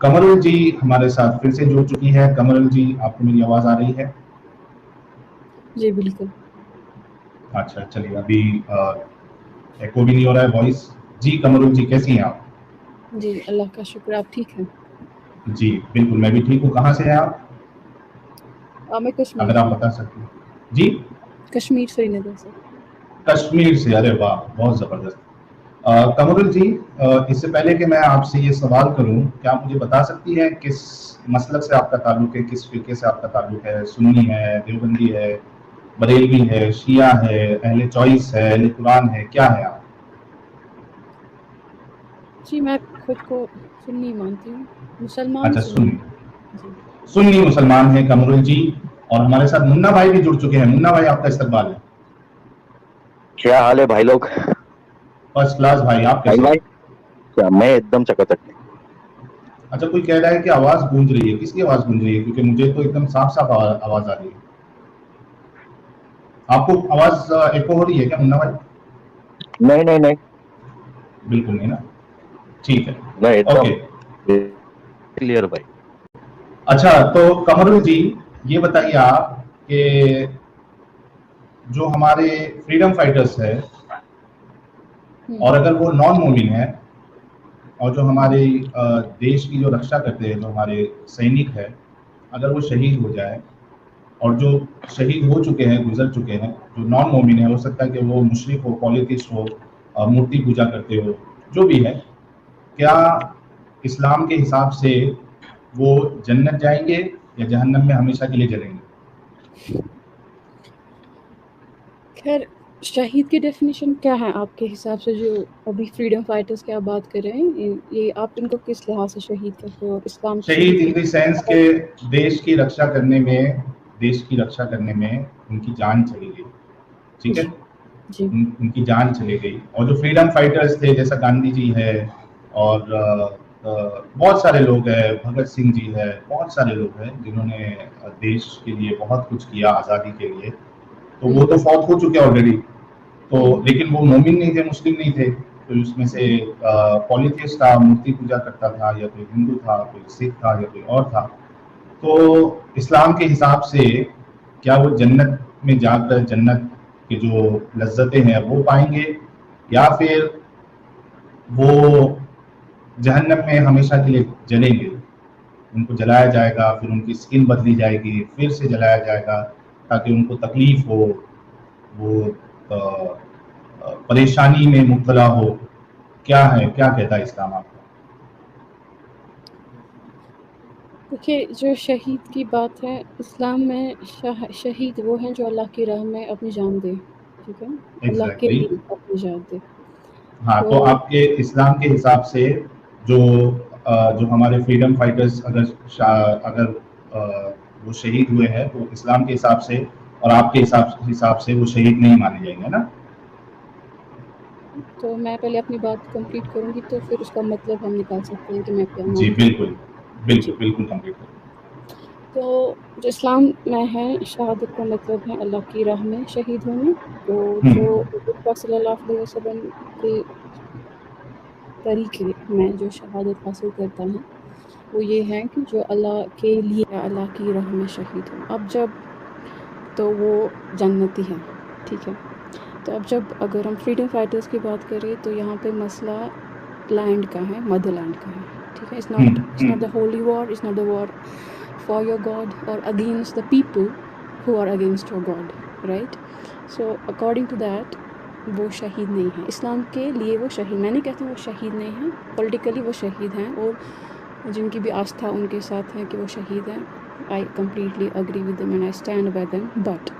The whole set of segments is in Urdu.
کمرل جی ہمارے ساتھ پھر سے جڑ چکی ہے. کمرل جی آپ کو میری آواز آ رہی ہے؟ جی بالکل. اچھا چلیے, ابھی ایکو بھی نہیں ہو رہا ہے وائس. جی کمرل جی کیسی ہیں آپ؟ جی اللہ کا شکر, آپ ٹھیک ہیں؟ جی بالکل میں بھی ٹھیک ہوں. کہاں سے ہیں آپ میں کشمیر اگر سے. آپ بتا سکتے ہیں؟ جی کشمیر سری نگر سے. کشمیر سے, ارے واہ بہت زبردست. کمرل جی اس سے پہلے کہ میں آپ سے یہ سوال کروں, کیا آپ مجھے بتا سکتی ہیں کس مسلک سے آپ کا تعلق ہے, کس فرقے سے آپ کا تعلق ہے؟ سنی ہے, دیوبندی ہے, بریلوی ہے, شیعہ ہے, اہل چوائس ہے, اہل قرآن ہے, کیا ہے آپ؟ جی میں خود کو سنی مانتی ہوں, مسلمان اچھا سنی. سنی, جی سنی مسلمان ہیں کمرل جی. اور ہمارے ساتھ منا بھائی بھی جڑ چکے ہیں. منا بھائی آپ کا استقبال ہے. کیا حال ہے بھائی لوگ؟ فرسٹ کلاس بھائی, آپ کیسے ہیں؟ بھائی کیا میں ایک دم چکاچک. اچھا کوئی کہہ رہا ہے کہ آواز گونج رہی ہے, کس کی آواز گونج رہی ہے؟ کیونکہ مجھے تو ایک دم صاف صاف آواز آ رہی ہے. آپ کو آواز ایکو ہو رہی ہے کیا منا بھائی؟ نہیں نہیں نہیں بالکل نہیں نا, ٹھیک ہے نہیں, ایک دم اوکے. کلیئر بھائی. اچھا تو کمرل جی یہ بتائیے آپ کہ جو ہمارے فریڈم فائٹرس ہے, ہوں اور اگر وہ نان مومن ہے, اور جو ہوں ہمارے دیش کی جو رکشا کرتے ہیں, جو ہمارے سینک ہے, اگر وہ شہید ہو جائے, اور جو شہید ہو چکے ہیں, گزر چکے ہیں, جو نان مومن ہے, ہو سکتا ہے کہ وہ مشرک ہو, پالیتھسٹ ہو, مورتی پوجا کرتے ہو, جو بھی ہے, کیا اسلام کے حساب سے وہ جنت جائیں گے یا جہنم میں ہمیشہ کے لیے جلیں گے؟ خیر, شہید کی ڈیفینیشن کیا ہے آپ کے حساب سے؟ جو ابھی فریڈم فائٹرز کی آپ بات کر رہے ہیں, یہ آپ ان کو کس لحاظ سے شہید کرتے ہو, اور اسلام کو شہید ان دی سینس شہید کے دیش کی رکشا کرنے میں, دیش کی رکشا کرنے میں ان کی جان چلی گئی, ٹھیک ہے, جی جی ان کی جان چلی گئی. اور جو فریڈم فائٹرز تھے, جیسا گاندھی جی ہے, اور بہت سارے لوگ ہیں, بھگت سنگھ جی ہے, بہت سارے لوگ ہیں جنہوں نے دیش کے لیے بہت کچھ کیا, آزادی کے لیے, تو وہ ہوں تو فوت ہو چکے آلریڈی. تو ہوں لیکن وہ مومن نہیں تھے, مسلم نہیں تھے, تو اس میں سے پالیتھسٹ تھا, مورتی پوجا کرتا تھا, یا کوئی ہندو تھا, کوئی سکھ تھا, یا کوئی اور تھا. تو اسلام کے حساب سے کیا وہ جنت میں جا کر جنت کی جو لذتیں ہیں وہ پائیں گے, یا پھر وہ جہنم میں ہمیشہ کے لیے جلیں گے؟ ان کو جلایا جائے گا, پھر ان کی اسکن بدلی جائے گی, پھر سے جلایا جائے گا تاکہ ان کو تکلیف ہو, وہ پریشانی میں مبتلا ہو. کیا ہے, کیا کہتا ہے اسلام آپ کو؟ دیکھیے, جو شہید کی بات ہے اسلام میں, شہید وہ ہیں جو اللہ کی راہ میں اپنی جان دے, ٹھیک ہے, اللہ کے ایگزیکٹلی. لیے اپنی جان دے. ہاں, تو آپ کے اسلام کے حساب سے جو جو ہمارے فریڈم فائٹرز اگر وہ شہید ہوئے ہیں, تو اسلام کے حساب سے اور آپ کے حساب سے وہ شہید نہیں مانے جائیں گے نا؟ تو میں پہلے اپنی بات کمپلیٹ کروں گی, تو پھر اس کا مطلب ہم نکال سکتے ہیں کہ میں کیا جی مانتی ہوں. بالکل بالکل جی, بالکل کمپلیٹ کریں. تو جو اسلام میں ہے, شہادت کا مطلب ہے اللہ کی راہ میں شہید ہونا. تو جو صلی اللہ علیہ وسلم کے طریقے میں جو شہادت حاصل کرتا ہے, وہ یہ ہے کہ جو اللہ کے لیے, اللہ کی راہ میں شہید ہو. اب جب تو وہ جنتی ہے, ٹھیک ہے. تو اب جب اگر ہم فریڈم فائٹرز کی بات کریں, تو یہاں پہ مسئلہ لینڈ کا ہے, مدر لینڈ کا ہے, ٹھیک ہے. It's not the holy war, it's not the war for your God or against the people who are against your God, right? So according to that, وہ شہید نہیں ہے. اسلام کے لیے وہ شہید, میں نہیں کہتی وہ شہید نہیں ہیں, پولیٹیکلی وہ شہید ہیں, اور جن کی بھی آستھا ان کے ساتھ ہے کہ وہ شہید ہیں, I completely agree with them and I stand by them. But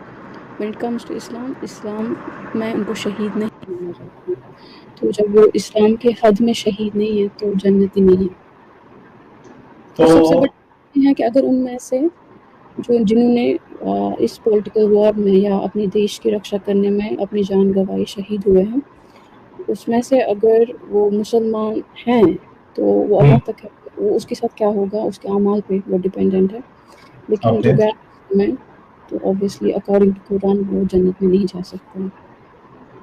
when it comes to اسلام میں ان کو شہید نہیں مانا جاتا. تو جب وہ اسلام کے حد میں شہید نہیں ہے, تو جنتی نہیں ہے. تو اور سب سے بڑی ہے کہ اگر ان میں سے جنہوں نے اس پولیٹیکل وار میں یا اپنی دیش کی رکشا کرنے میں اپنی جان گنوائی, شہید ہوئے ہیں, اس میں سے اگر وہ مسلمان ہیں, تو وہ اللہ تک ہے, وہ اس کے ساتھ کیا ہوگا, اس کے اعمال پہ وہ ڈیپینڈنٹ ہے. لیکن اوکے, جو غیر مسلم ہے, تو obviously according to قرآن وہ جنت میں نہیں جا سکتے ہیں.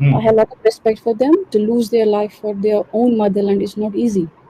I have a lot of respect for them. To lose their life for their own motherland is not easy.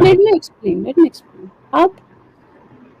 Let me explain.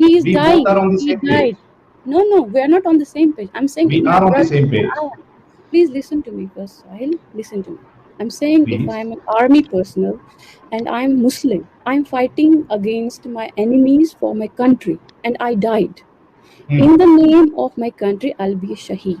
he is died. No, we are not on the same page. I'm saying we are on the same page. Please listen to me first, Sahil. Listen to me. I'm saying if I'm an army personnel and I'm Muslim, I'm fighting against my enemies for my country and I died. In the name of my country, I'll be a shaheed.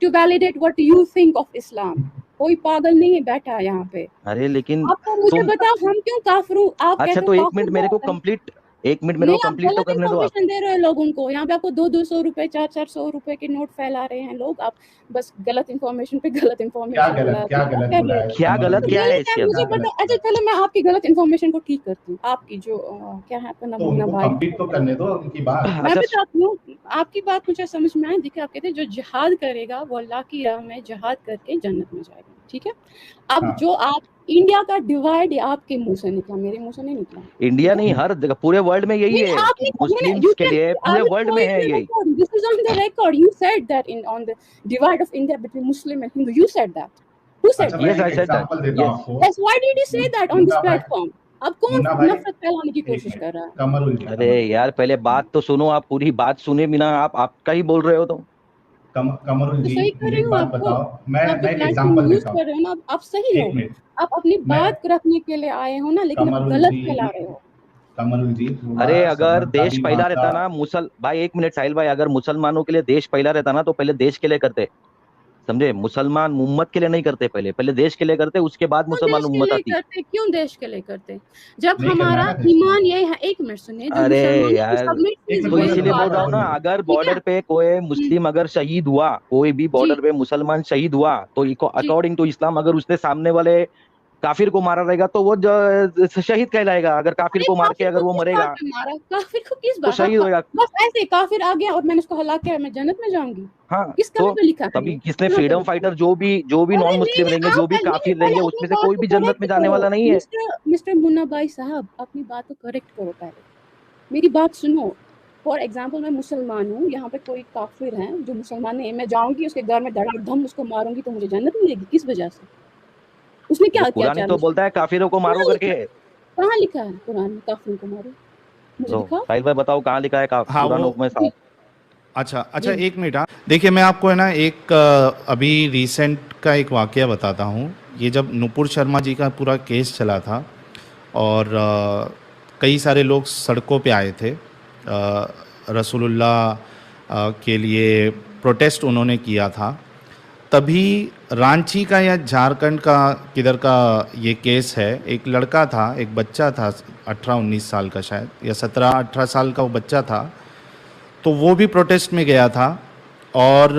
to validate what you think of Islam. کوئی پاگل نہیں ہے بیٹھا یہاں پہ. ارے لیکن آپ کو مجھے بتاؤ ہم کیوں کافر ہوں؟ آپ اچھا تو ایک منٹ میرے کو کمپلیٹ تو کرنے دو. انفارمیشن دے رہے ہیں لوگوں کو. یہاں پہ آپ کو 200 روپے 400 روپے کے نوٹ پھیلا رہے ہیں لوگ. آپ بس غلط انفارمیشن پہ غلط انفارمیشن. کیا غلط کیا ہے اس کے مجھے پتا. اچھا چلو میں آپ کی غلط انفارمیشن کو ٹھیک کرتی ہوں. آپ کی جو کیا ہے اپنا منا بھائی تو کرنے دو ان کی بات. میں بتاتی ہوں آپ کی بات مجھے سمجھ میں آئی. دیکھیں آپ کہتے ہیں جو جہاد کرے گا وہ اللہ کی راہ میں جہاد کر کے جنت میں جائے گا. ٹھیک ہے. اب جو آپ انڈیا کا ڈیوائڈ آپ کے منہ سے نکلا, میرے منہ سے نہیں نکلا. انڈیا نہیں, ہر جگہ پورے ورلڈ میں یہی ہے. مسلمز کے لیے پورے ورلڈ میں ہے یہی. This is on the record. You said that on the divide of India between Muslim and Hindu. You said that. Who said that? Yes, I said that. Yes. Yes. Why did you say that on this platform? اب کون نفرت پھیلانے کی کوشش کر رہا ہے؟ ارے یار پہلے بات تو سنو, آپ پوری بات سنے بنا آپ کا ہی بول رہے ہو. تو کمرول جی ایک بات بتاؤ, میں ایک ایگزامپل دیتا ہوں. آپ صحیح ہو, آپ اپنی بات رکھنے کے لیے آئے ہو نا, لیکن آپ غلط پھیلا رہے ہو. کمرول جی ارے اگر دیش پہلا رہتا نا بھائی, ایک منٹ ساحل بھائی, اگر مسلمانوں کے لیے دیش پہلا رہتا نا تو پہلے دیش کے لیے کرتے, سمجھے؟ مسلمان امت کے لیے نہیں کرتے, پہلے دیش کے لیے کرتے, اس کے بعد مسلمان امت آتی. کیوں دیش کے لیے کرتے جب ہمارا ایمان یہ ہے؟ ایک منٹ سنیے. ارے یار تو اسی لیے بول رہا ہوں نا, اگر بارڈر پہ کوئی مسلم اگر شہید ہوا, کوئی بھی بارڈر پہ مسلمان شہید ہوا, تو اکارڈنگ ٹو اسلام اگر اس نے سامنے والے کافر کو مارا رہے گا تو وہ شہید کہلائے گا. اگر کافر کو مار کے اگر وہ مرے گا کافر کو کس بات تو شہید ہوئے گا. بس ایسے کافر آ گیا اور میں نے اس کو ہلاک کیا, میں جنت میں جاؤں گی؟ ہاں, کس کا لکھا ہے؟ تبھی کس نے فریڈم فائٹر جو بھی نان مسلم رہیں گے, جو بھی کافر رہیں گے, اس میں سے کوئی بھی جنت میں جانے والا نہیں ہے. مسٹر منا بھائی صاحب, اپنی بات کو کریکٹ کرو. پہلے میری بات سنو. فار ایگزامپل میں مسلمان ہوں, یہاں پہ کوئی کافر ہیں جو مسلمان نہیں, میں جاؤں گی اس کے گھر میں دھڑا دھم اس کو ماروں گی تو مجھے جنت ملے گی؟ کس وجہ سے؟ اس نے کیا کیا؟ قرآن تو بولتا ہے کافروں کو مارو کر کے. کہاں لکھا ہے قرآن میں کافروں کو مارو؟ مجھے دکھاؤ. ساحل بھائی بتاؤ کہاں لکھا ہے قرآن میں صاحب؟ اچھا ایک منٹ. دیکھیے میں آپ کو ہے نا ایک ابھی ریسنٹ کا ایک واقعہ بتاتا ہوں. یہ جب نپور شرما جی کا پورا کیس چلا تھا اور کئی سارے لوگ سڑکوں پہ آئے تھے, رسول اللہ کے لیے پروٹیسٹ انہوں نے کیا تھا, تبھی رانچی کا یا جھارکھنڈ کا کدھر کا یہ کیس ہے. ایک لڑکا تھا, ایک بچہ تھا 18-19 سال کا شاید, یا 17-18 سال کا وہ بچہ تھا, تو وہ بھی پروٹیسٹ میں گیا تھا اور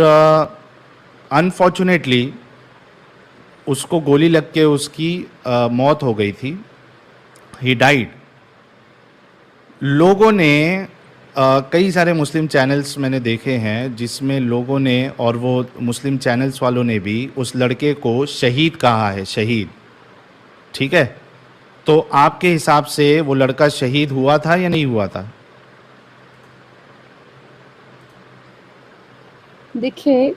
انفارچونیٹلی اس کو گولی لگ کے اس کی موت ہو گئی تھی. ہی ڈائیڈ. لوگوں نے کئی سارے مسلم چینلز میں نے دیکھے ہیں جس میں لوگوں نے, اور وہ مسلم چینلز والوں نے بھی اس لڑکے کو شہید کہا ہے, شہید. ٹھیک ہے, تو آپ کے حساب سے وہ لڑکا شہید ہوا تھا یا نہیں ہوا تھا؟ دیکھیں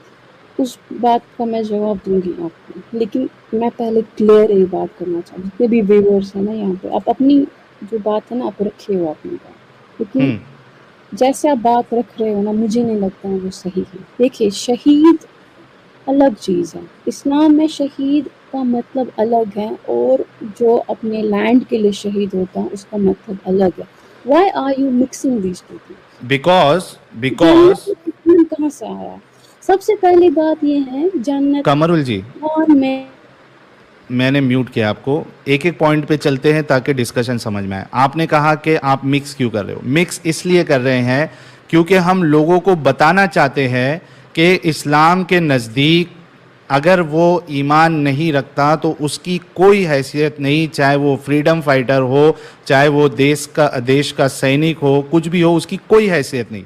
اس بات کا میں جواب دوں گی آپ کو, لیکن میں پہلے کلیئر یہ بات کرنا چاہوں گی. جتنے بھی ویورز ہیں نا یہاں پہ, آپ اپنی جو بات ہے نا آپ رکھے ہو اپنی بات, لیکن جیسے آپ بات رکھ رہے ہو نا مجھے نہیں لگتا ہے وہ صحیح ہے. دیکھیے شہید الگ چیز ہے, اسلام میں شہید کا مطلب الگ ہے, اور جو اپنے لینڈ کے لیے شہید ہوتا ہے اس کا مطلب الگ ہے. Why are you mixing these two things? Because کہاں سے آیا؟ سب سے پہلی بات یہ ہے جنت. کمرول جی میں نے میوٹ کیا آپ کو. ایک ایک پوائنٹ پہ چلتے ہیں تاکہ ڈسکشن سمجھ میں آئے. آپ نے کہا کہ آپ مکس کیوں کر رہے ہو. مکس اس لیے کر رہے ہیں کیونکہ ہم لوگوں کو بتانا چاہتے ہیں کہ اسلام کے نزدیک اگر وہ ایمان نہیں رکھتا تو اس کی کوئی حیثیت نہیں, چاہے وہ فریڈم فائٹر ہو, چاہے وہ دیش کا سینک ہو, کچھ بھی ہو, اس کی کوئی حیثیت نہیں.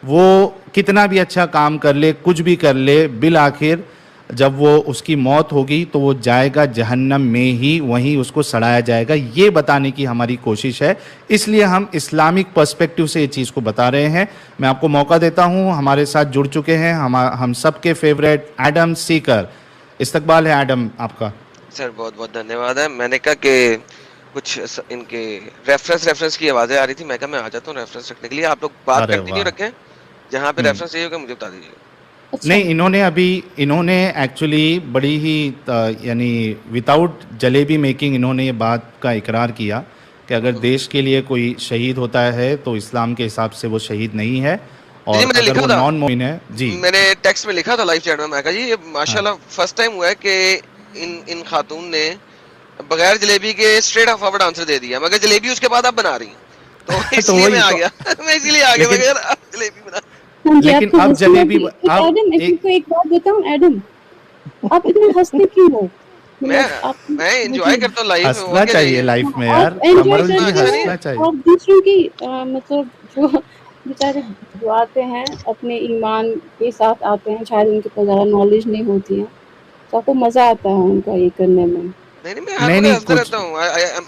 وہ کتنا بھی اچھا کام کر لے, کچھ بھی کر لے, بالآخر جب وہ اس کی موت ہوگی تو وہ جائے گا جہنم میں ہی, وہیں اس کو سڑایا جائے گا. یہ بتانے کی ہماری کوشش ہے, اس لیے ہم اسلامک پرسپیکٹیو سے یہ چیز کو بتا رہے ہیں. میں آپ کو موقع دیتا ہوں, ہمارے ساتھ جڑ چکے ہیں ہم سب کے فیوریٹ ایڈم سیکر. استقبال ہے ایڈم آپ کا. سر بہت بہت دھنیہ واد ہے. میں نے کہا کہ کچھ ان کے ریفرنس کی آوازیں آ رہی تھی, میں کہا میں آ جاتا ہوں ریفرنس رکھنے کے لیے. آپ لوگ بات کنٹینیو رکھیں, جہاں پہ ریفرنس چاہیے ہوگا مجھے بتا دیجیے. نہیں, انہوں نے ایکچولی بڑی ہی یعنی وداؤٹ جلیبی میکنگ انہوں نے یہ بات کا اقرار کیا کہ اگر دیش کے لیے کوئی شہید ہوتا ہے تو اسلام کے حساب سے وہ شہید نہیں ہے, اور اگر وہ نان مومن ہے. جی میں نے ٹیکسٹ میں لکھا تھا لائیو چیٹ میں, میں کہا جی یہ ماشاءاللہ فرسٹ ٹائم ہوا ہے کہ ان خاتون نے بغیر جلیبی کے اسٹریٹ آف فارورڈ آنسر دے دیا, مگر جلیبی اس کے بعد آپ بنا رہی ہیں, تو اس لیے میں آ گیا, میں اسی لیے آ گیا, مگر آپ جلیبی بنا. لیکن اب جلیبی ایڈم ایک بات بتاؤں, ایڈم آپ اتنے ہنستے کیوں ہو؟ میں انجوائے کرتا ہوں لائف میں, ہنسنا چاہیے لائف میں یار, کمرل جی ہنسنا چاہیے. اور دوسروں کی مطلب جو بیچارے جو آتے ہیں اپنے ایمان کے ساتھ آتے ہیں, شاید ان کے پاس زیادہ نالج نہیں ہوتی ہے, تو آپ کو مزہ آتا ہے ان کا یہ کرنے میں. نہیں کچھ,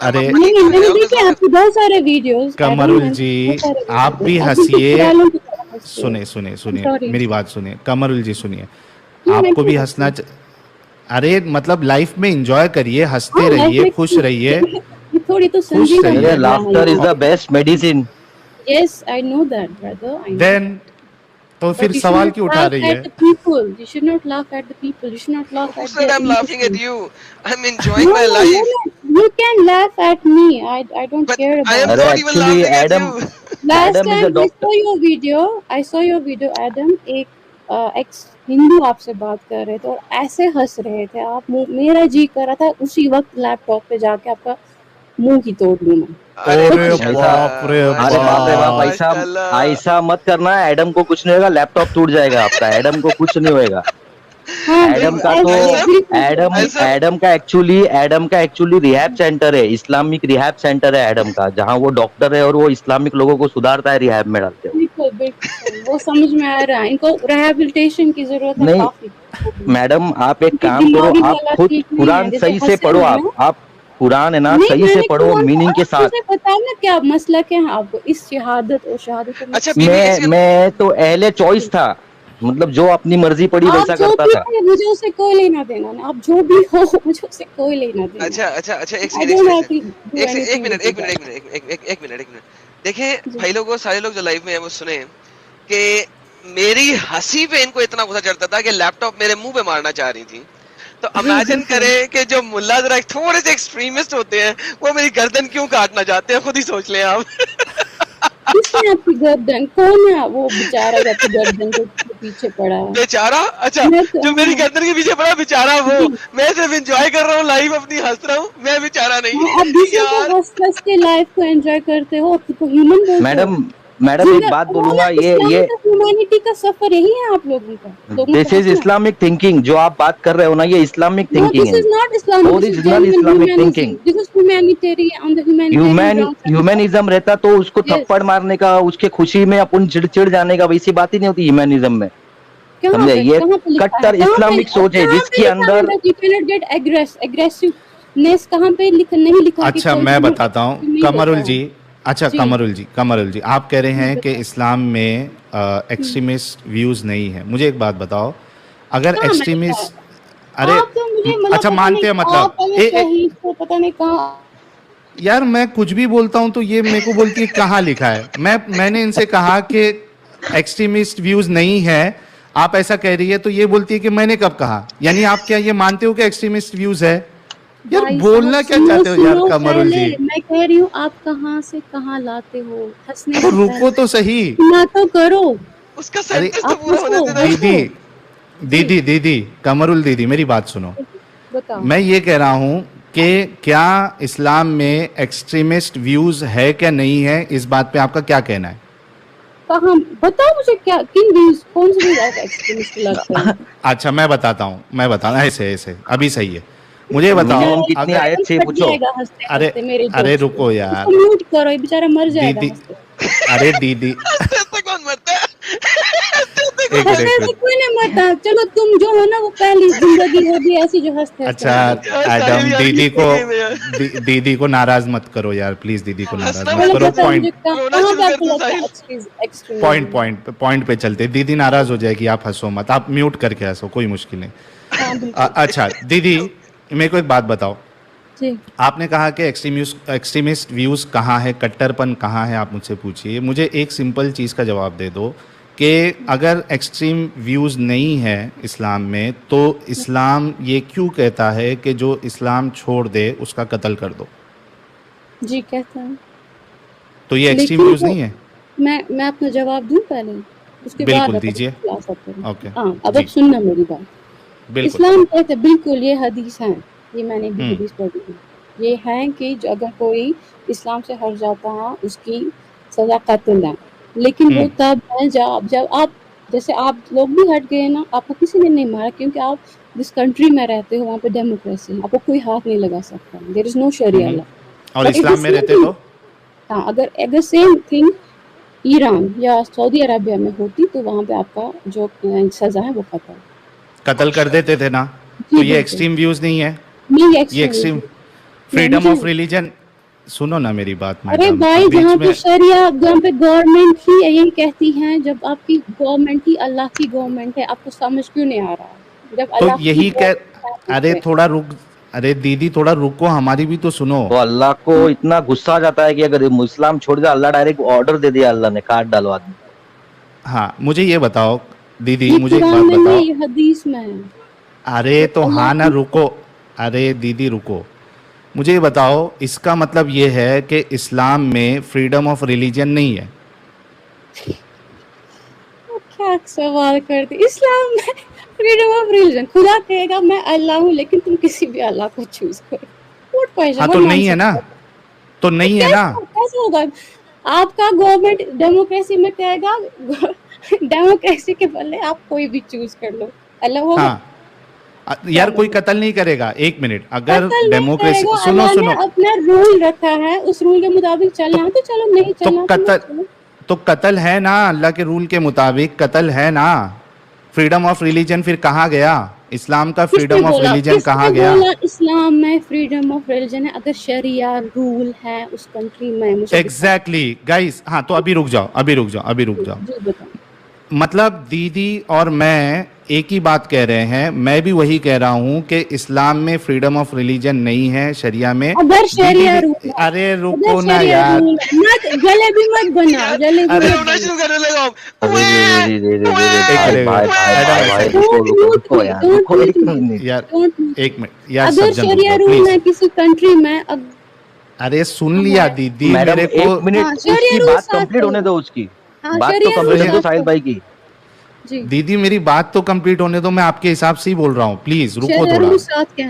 ارے میں نے دیکھے آپ کے بہت سارے ویڈیوز. کمرل جی آپ بھی ہنسیے, سنیں میری بات سنیں, کمرل جی سنیے, آپ کو بھی ہنسنا, ارے مطلب لائف میں انجوائے کریے, ہنستے رہیے, خوش رہیے, تھوڑی تو خوش رہیے. laughter is the best medicine. Yes, I know that, brother. I know. Then تو پھر سوال کیوں اٹھا رہی ہے؟ You should not laugh at the people. You should not laugh at Who said I'm laughing at you? I'm enjoying my no, life. No, you can laugh at me. I don't but care about I am not even laughing at you. Last time I saw your video, Adam. ایک ایکس ہندو آپ سے بات کر رہے تھے اور ایسے ہنس رہے تھے آپ, میرا جی کر رہا تھا اسی وقت لیپ ٹاپ پہ جا کے آپ کا منہ کی توڑ لوں میں. ایسا مت کرنا, ایڈم کو کچھ نہیں ہوگا, لیپ ٹاپ ٹوٹ جائے گا آپ کا, ایڈم کو کچھ نہیں ہوئے گا. ایڈم کا تو ایڈم کا ایکچولی ریہاب سینٹر ہے, اسلامک ریہاب سینٹر ہے ایڈم کا, جہاں وہ ڈاکٹر ہے اور وہ اسلامک لوگوں کو سدھارتا ہے, ریہاب میں ڈالتے ہیں. بالکل وہ سمجھ میں آ رہا ہے, ان کو ریہیبلیٹیشن کی ضرورت ہے کافی. میڈم آپ ایک کام کرو, آپ خود قرآن صحیح سے پڑھو, آپ قرآن ہے نا صحیح سے پڑھو, میننگ کے ساتھ. بتانا کیا مسلک ہے آپ کو اس شہادت اور شہادت. میں تو اہل چوائس تھا, مطلب جو اپنی مرضی پڑھی ویسا کرتا تھا. مجھے اسے کوئی لینا دینا نہیں, آپ جو بھی ہو مجھے اسے کوئی لینا دینا. اچھا ایک منٹ دیکھیں بھائی لوگوں, سارے لوگ جو لائف میں ہیں وہ سنیں کہ میری ہنسی پہ ان کو اتنا غصہ چڑھتا تھا کہ لیپ ٹاپ میرے منہ پہ مارنا چاہ رہی تھی. تو امیجن کریں کہ جو ملا ذرا تھوڑے سے ایکسٹریمسٹ ہوتے ہیں وہ میری گردن کیوں کاٹنا چاہتے ہیں, خود ہی سوچ لیں آپ. کس نے آپ کی گردن, کون ہے وہ بیچارہ جو آپ کی گردن کے پیچھے پڑا ہے؟ بیچارہ, اچھا جو میری گردن کے پیچھے پڑا بیچارہ وہ, میں صرف انجوائے کر رہا ہوں لائف اپنی, ہنس رہا ہوں, میں بیچارہ نہیں. آپ دوسروں کو ہنس کے لائف کو انجوائے کرتے ہو, خود کو ہیومن بولتے ہو. میڈم ایک بات بولوں گا, یہ ہیومینٹی کا سفر یہی ہے آپ لوگوں کا. دس از اسلامک تھنکنگ, جو آپ بات کر رہے ہو نا, یہ اسلامک تھنکنگ ہے, اوریجنل اسلامک تھنکنگ. ہیومنزم رہتا تو اس کو تھپڑ مارنے کا, اس کے خوشی میں اپن چڑ جانے کا, ویسی بات ہی نہیں ہوتی ہیومنزم میں. سمجھے, یہ کٹر اسلامک سوچ ہے جس کے اندر. اچھا میں بتاتا ہوں کمرل جی, اچھا کمرل جی آپ کہہ رہے ہیں کہ اسلام میں ایکسٹریمسٹ ویوز نہیں ہے. مجھے ایک بات بتاؤ, اگر ایکسٹریمسٹ, ارے اچھا مانتے ہیں مطلب پتہ نہیں کہاں یار میں کچھ بھی بولتا ہوں تو یہ میرے کو بولتی ہے کہاں لکھا ہے. میں نے ان سے کہا کہ ایکسٹریمسٹ ویوز نہیں ہے, آپ ایسا کہہ رہی ہے, تو یہ بولتی ہے کہ میں نے کب کہا. یعنی آپ کیا یہ مانتے ہو کہ ایکسٹریمسٹ ویوز ہے؟ یار بولنا کیا چاہتے ہو یار کمرل جی؟ میں کہہ رہی ہوں آپ کہاں سے کہاں لاتے ہو, ہنسنے تو رکو تو صحیح, نہ تو کرو اس کا سینٹنس تو پورا ہونے دے. دیدی کمرل دیدی میری بات سنو, میں یہ کہہ رہا ہوں کہ کیا اسلام میں ایکسٹریمسٹ ویوز ہے کیا نہیں ہے, اس بات پہ آپ کا کیا کہنا ہے؟ کہاں بتاؤ مجھے, کیا کن ویوز, کون سے ویوز ایکسٹریمسٹ لگتے ہیں؟ اچھا میں بتاتا ہوں ایسے ابھی صحیح ہے. مجھے بتاؤ, کتنی آیت سے پوچھو. ارے رکو یار, میوٹ کرو, بیچارہ مر جائے گا. ارے دیدی کون مرتا ہے, کوئی نہیں مرتا, چلو تم جو ہو نا وہ پہلی زندگی ہوگی ایسی جو ہنستے. اچھا ایڈم دیدی کو ناراض مت کرو یار پلیز, دیدی کو ناراض مت کرو. پوائنٹ پہ چلتے, دیدی ناراض ہو جائے گی, آپ ہنسو مت, آپ میوٹ کر کے ہنسو, کوئی مشکل نہیں. اچھا دیدی میرے کو ایک بات بتاؤ, آپ نے کہا کہ ایکسٹریمسٹ ویوز کہاں ہے, کٹر پن کہاں ہے, آپ مجھ سے پوچھیے. مجھے ایک سمپل چیز کا جواب دے دو کہ اگر ایکسٹریم ویوز نہیں ہے اسلام میں, تو اسلام یہ کیوں کہتا ہے کہ جو اسلام چھوڑ دے اس کا قتل کر دو؟ جی کہتا ہے. تو یہ ایکسٹریم ویوز نہیں ہے؟ میں اپنا جواب دوں پہلے, اس کے بعد بالکل دیجیے. اب سننا میری بات. اسلام کہتے بالکل یہ حدیث ہے, یہ میں نے بھی حدیث پڑھی ہے, یہ ہے کہ اگر کوئی اسلام سے ہٹ جاتا ہے اس کی سزا قتل ہے, لیکن وہ تب ہے جب آپ جیسے آپ لوگ بھی ہٹ گئے نا, آپ کو کسی نے نہیں مارا کیونکہ آپ جس کنٹری میں رہتے ہو وہاں پہ ڈیموکریسی ہے, آپ کو کوئی ہاتھ نہیں لگا سکتا, دیر از نو شریعہ لا. اور اسلام میں رہتے تو ہاں, اگر سیم تھنگ ایران یا سعودی عربیہ میں ہوتی تو وہاں پہ آپ کا جو سزا ہے وہ قتل کر دیتے تھے نا. تو یہ ایکسٹریم ویوز نہیں ہے, یہ ایکسٹریم فریڈم آف ریلیجن. سنو نا میری بات. ارے بھائی جہاں پہ شریعہ, جہاں پہ گورنمنٹ ہی یہی کہتی ہیں, جب آپ کی گورنمنٹ ہی اللہ کی گورنمنٹ ہے, آپ کو سمجھ کیوں نہیں آ رہا؟ جب تو یہی ارے تھوڑا رک, ارے دیدی تھوڑا رکو, ہماری بھی تو سنو. تو اللہ کو اتنا غصہ آ جاتا ہے کہ اگر اسلام چھوڑ دیا, اللہ ڈائریکٹ آرڈر دے دیا, اللہ نے کاٹ ڈالو آدمی. ہاں مجھے یہ بتاؤ دیدی, مجھے ایک بات بتاؤ. حدیث میں ارے تو ہاں نا رکو, ارے دیدی رکو, مجھے یہ بتاؤ اس کا مطلب یہ ہے کہ اسلام میں فریڈم آف ریلیجن نہیں ہے؟ کیا سوال کرتی, اسلام میں فریڈم آف ریلیجن, خدا کہے گا میں اللہ ہوں لیکن تم کسی بھی اللہ کو چوز کرو. ہاں تو نہیں ہے نا, تو نہیں ہے نا. کیسے ہوگا؟ آپ کا گورنمنٹ ڈیموکریسی میں کہے گا ڈیموکریسی کے بدلے آپ کوئی بھی چوز کر لو, اللہ ہوگا. یار کوئی قتل نہیں کرے گا, ایک منٹ, اگر ڈیموکریسی سنو اپنا رول رکھا ہے, اس رول کے مطابق چلنا تو چلو, نہیں چلنا تو قتل ہے نا, اللہ کے رول کے مطابق قتل ہے نا. فریڈم آف ریلیجن پھر کہاں گیا؟ اسلام کا فریڈم آف ریلیجن کہاں گیا؟ اسلام میں فریڈم آف ریلیجن ہے اگر شریعہ رول ہے اس کنٹری میں. ایگزیکٹلی گائز, ہاں تو ابھی رک جاؤ. مطلب دیدی اور میں ایک ہی بات کہہ رہے ہیں, میں بھی وہی کہہ رہا ہوں کہ اسلام میں فریڈم آف ریلیجن نہیں ہے, شریعہ میں. ارے رکو نا یار, جلیبی مت بنا, ایک منٹ یار, اگر شریعہ رول ہے کسی کنٹری میں. ارے سن لیا دیدی میرے کو, بات کمپلیٹ ہونے دو, اس کی بات تو کمپلیٹ دو ساحل بھائی کی. دیدی میری بات تو کمپلیٹ ہونے دو, میں آپ کے حساب سے ہی بول رہا ہوں, پلیز رکو تھوڑا.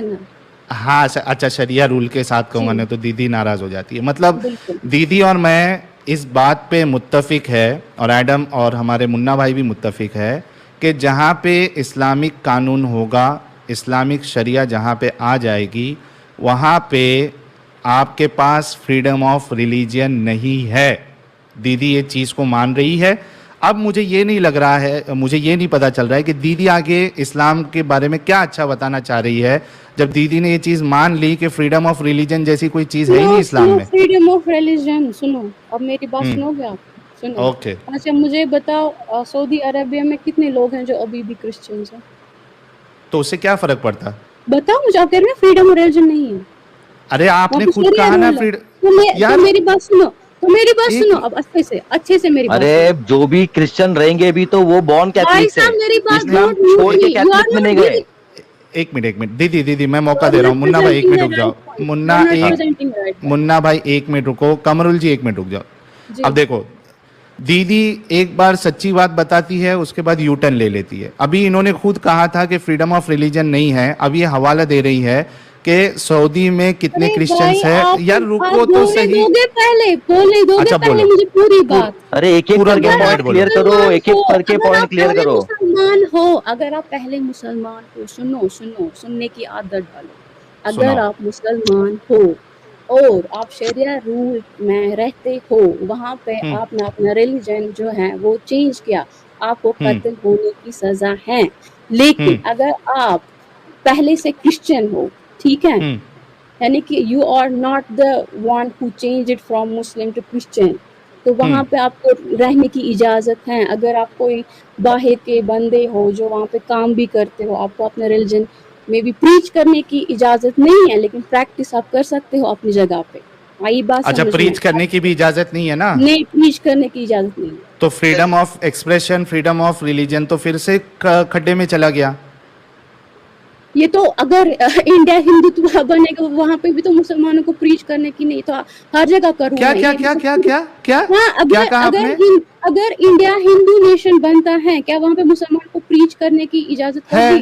ہاں اچھا, شریعہ رول کے ساتھ کہوں گا تو دیدی ناراض ہو جاتی ہے. مطلب دیدی اور میں اس بات پہ متفق ہے, اور ایڈم اور ہمارے منا بھائی بھی متفق ہے کہ جہاں پہ اسلامک قانون ہوگا, اسلامک شریعہ جہاں پہ آ جائے گی, وہاں پہ آپ کے پاس فریڈم آف ریلیجن نہیں ہے. دیدی یہ چیز کو مان رہی ہے. اب مجھے یہ نہیں لگ رہا ہے, مجھے یہ نہیں پتا چل رہا ہے کہ دیدی آگے اسلام کے بارے میں کیا اچھا بتانا چاہ رہی ہے, جب دیدی نے یہ چیز مان لی کہ فریڈم آف ریلیجن جیسی کوئی چیز ہے ہی نہیں اسلام میں. فریڈم آف ریلیجن سنو, اب میری بات سنو گے آپ؟ سنو. اوکے. اچھا مجھے بتاؤ, سعودی عربیہ میں کتنے لوگ ہیں جو ابھی بھی کرسچنز ہیں؟ تو اس سے کیا فرق پڑتا؟ بتاؤ مجھے, آپ کہہ رہے ہیں فریڈم آف ریلیجن نہیں ہے. ارے آپ نے خود کہا نا یار, میری بات سنو, اب اچھے سے میری بات. ارے جو بھی کرسچن رہیں گے بھی تو وہ بورن کیتھولک ہے, اسلام چھوڑ کے کیتھولک میں نہیں گئے. ایک منٹ دیدی میں موقع دے رہا ہوں. منا بھائی ایک منٹ رک جاؤ, منا بھائی ایک منٹ رکو, کمرول جی ایک منٹ رک جاؤ. اب دیکھو دیدی ایک بار سچی بات بتاتی ہے, اس کے بعد یو ٹرن لے لیتی ہے. ابھی انہوں نے خود کہا تھا کہ فریڈم آف ریلیجن نہیں ہے, اب یہ حوالہ دے رہی ہے کہ سعودی میں کتنے کرسچنز ہیں. یار رکو تو صحیح, اچھا بولو مجھے پوری بات. ارے ایک ایک کر کے پوائنٹ کلیئر کرو, ایک ایک کر کے پوائنٹ کلیئر کرو. مسلمان ہو, اگر آپ پہلے مسلمان ہو, سننے کی عادت ڈالو. اگر آپ مسلمان ہو اور آپ شریعہ رول میں رہتے ہو, وہاں پہ آپ نے اپنا ریلیجن جو ہے وہ چینج کیا, آپ کو قتل ہونے کی سزا ہے. لیکن اگر آپ پہلے سے کرسچن ہو, ٹھیک ہے, یعنی کہ you are not the one who change it from Muslim to Christian, تو وہاں پہ آپ کو رہنے کی اجازت ہے. اگر آپ کوئی باہر کے بندے ہو جو وہاں پہ کام بھی کرتے ہو, آپ کو اپنے ریلیجن میں بھی پریچ کرنے کی اجازت نہیں ہے, لیکن پریکٹس آپ کر سکتے ہو اپنی جگہ پہ. آئی بات؟ اچھا پریچ کرنے کی بھی اجازت نہیں ہے نا؟ نہیں, پریچ کرنے کی اجازت نہیں. تو freedom of expression, freedom of religion تو پھر سے کھڈے میں چلا گیا. یہ تو اگر انڈیا ہندوتوا بنے گا, وہاں پہ بھی تو مسلمانوں کو پریچ کرنے کی نہیں, تو ہر جگہ کروں. کیا اگر انڈیا ہندو نیشن بنتا ہے, کیا وہاں پہ مسلمان کو پریچ کرنے کی اجازت ہوگی؟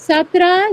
17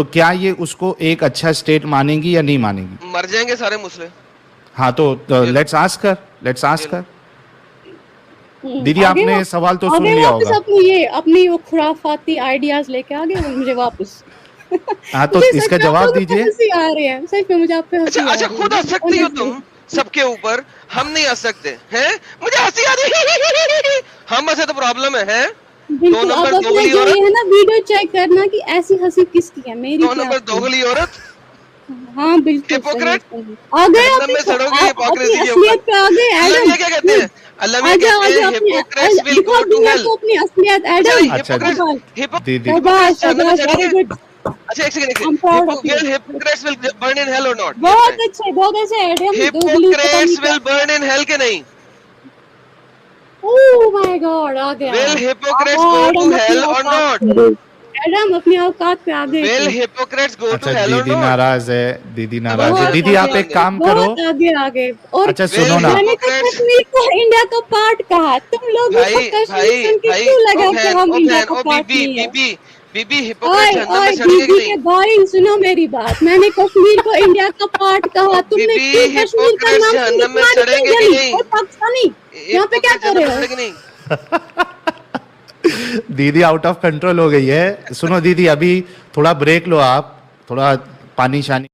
تو کیا یہ اس کو ایک اچھا اسٹیٹ مانیں گی یا نہیں مانیں گی؟ مر جائیں گے سارے مسلم. ہاں تو لیٹس آسک کر. دیدی آپ نے سوال تو سن لیا ہوگا. اپنی وہ خرافاتی آئیڈیاز لے کے آگے مجھے واپس. ہاں تو اس کا جواب دیجیے. آ رہے ہیں سچ میں مجھے آپ پہ ہنسی. اچھا خود ہنس سکتی ہو تم سب کے اوپر, ہم نہیں ہنس سکتے ہیں. مجھے ہنسی آ رہی, ہم ہنسے تو پرابلم ہے. دو نمبر دوغلی عورت ہے نا, ویڈیو چیک کرنا کہ ایسی ہنسی کس کی ہے, میری. دو نمبر دوغلی عورت. ہاں بالکل ہپوکریٹ. آ گئے جہنم میں سڑو گے ہپوکریسی کے اصلیت پہ آ گئے. اللہ یہ کیا کہتے ہیں, اللہ میں کہتے ہیں hypocrites will go to hell. اپنی اصلیت ایڈم. اچھا ایک second, will hypocrites will burn in hell or not? بہت اچھے Adam. Hypocrites will burn in hell کہ نہیں؟ Oh my God, آ گیا. Will hypocrites go to hell or not? Adam اپنی اوقات پہ آ گئے. Will hypocrites go to hell or not? دیدی ناراض ہے, دیدی آپ ایک کام کرو. آگے اور اچھا سنو نا, میں نے کشمیر کو انڈیا کا پارٹ کہا, تم لوگوں کو کشمیر سن کے کیوں لگا کہ ہم انڈیا کا پارٹ نہیں ہے؟ بھائی سنو میری بات, میں نے کشمیر کو انڈیا کا پارٹ کہا, تم نے کیوں کشمیر کا نام پاکستانی یہاں پہ کیا کر رہے ہو؟ دیدی آؤٹ آف کنٹرول ہو گئی ہے. سنو دیدی ابھی تھوڑا بریک لو, آپ تھوڑا پانی شانی